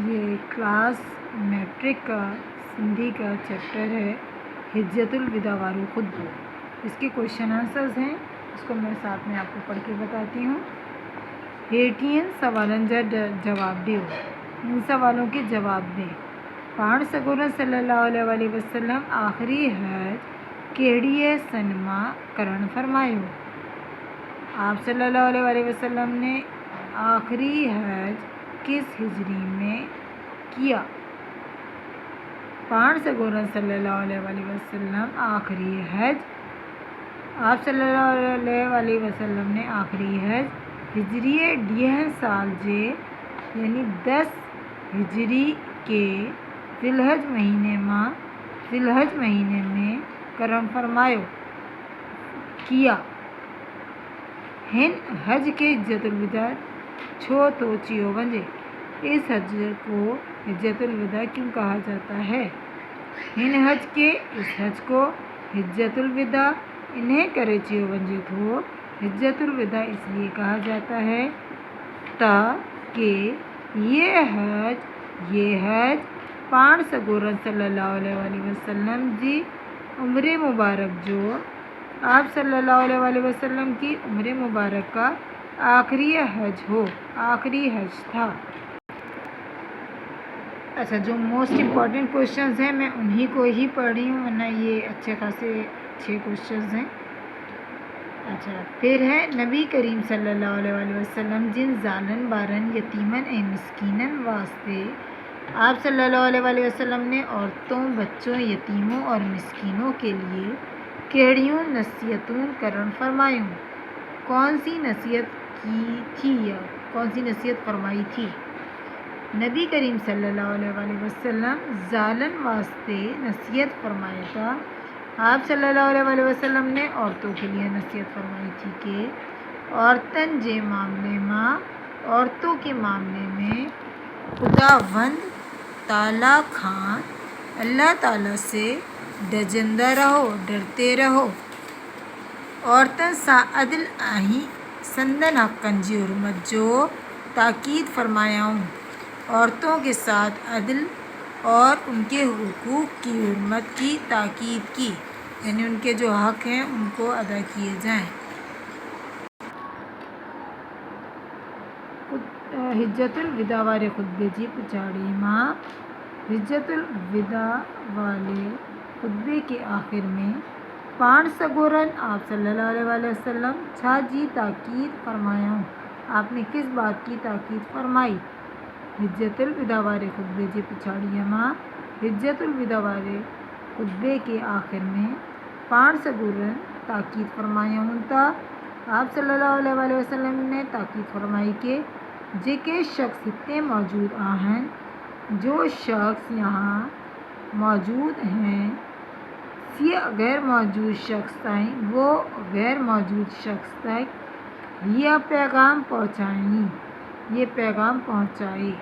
یہ class matric کا سندھی کا چیپٹر ہے حجت الوداع والو خطبہ. اس کے کوشچن آنسرز ہیں، اس کو میں ساتھ میں آپ کو پڑھ کے بتاتی ہوں. ہیٹین سوالن جا جواب دیو، ان سوالوں کے جواب دیں. پان سگورن صلی اللہ علیہ وسلم آخری حج کیڑی سن ماں کرن فرمایو. آپ صلی اللہ علیہ وسلم نے آخری حج کس ہجری میں کیا؟ پان سگورن صلی اللہ علیہ وسلم آخری حج، آپ صلی اللہ علیہ وسلم نے آخری حج ہجری 10 سال جے یعنی 10 ہجری کے ذی الحج مہینے میں کرم فرمایو کیا. ہن حج کے حجت الوداع چھو تو چیو ونجے. اس حج کو حجت الوداع کیوں کہا جاتا ہے؟ ہن حج کے، اس حج کو حجت الوداع انہیں کرے چیو ونجے تھو. حجت الوداع اس لیے کہا جاتا ہے تاکہ یہ حج پان سگورن صلی اللہ علیہ وسلم جی عمر مبارک جو آپ صلی اللہ علیہ وسلم کی عمر مبارک کا آخری حج ہو، آخری حج تھا. اچھا، جو موسٹ امپورٹنٹ کوشچنز ہیں میں انہی کو ہی پڑھ رہی ہوں، ورنہ یہ اچھے کوشچنز ہیں. اچھا، پھر ہے نبی کریم صلی اللہ علیہ وسلم جن زالن بارن یتیمن اے مسکینن واسطے آپ صلی اللہ علیہ وسلم نے عورتوں، بچوں، یتیموں اور مسکینوں کے لیے کیڑیوں نصیحتوں کرن فرمایوں. کون سی نصیحت کی تھی یا کون سی نصیحت فرمائی تھی؟ نبی کریم صلی اللہ علیہ وسلم زالن واسطے نصیحت فرمایا تھا. آپ صلی اللہ علیہ وسلم نے عورتوں کے لیے نصیحت فرمائی تھی کہ عورتوں کے معاملے میں خداوند تعالیٰ خان اللہ تعالیٰ سے ڈجندہ رہو، ڈرتے رہو. عورتن سا عدل آہیں سندن حقن جی حرمت جو تاکید فرمایاؤں. عورتوں کے ساتھ عدل اور ان کے حقوق کی حرمت کی تاکید کی، یعنی ان کے جو حق ہیں ان کو ادا کیے جائیں. حجت الوداع والے خطبے جی پچھاڑی ماں. حجت الوداع والے خطبے کے آخر میں پان سگورن آپ صلی اللہ علیہ وسلم چھا جی تاکید فرمایاؤں. آپ نے کس بات کی تاکید فرمائی؟ حجت الوداع والے خطبے جی پچھاڑی ماں. حجت الوداع والے خطبے کے آخر میں پان سگورن تاکید فرمایاؤں تا. آپ صلی اللہ علیہ وسلم نے تاکید فرمائی کہ جے شخص ہتے موجود آہن، جو شخص یہاں موجود ہیں، سی غیر موجود شخص تائیں، وہ غیر موجود شخص تک یہ پیغام پہنچائیں، یہ پیغام پہنچائے.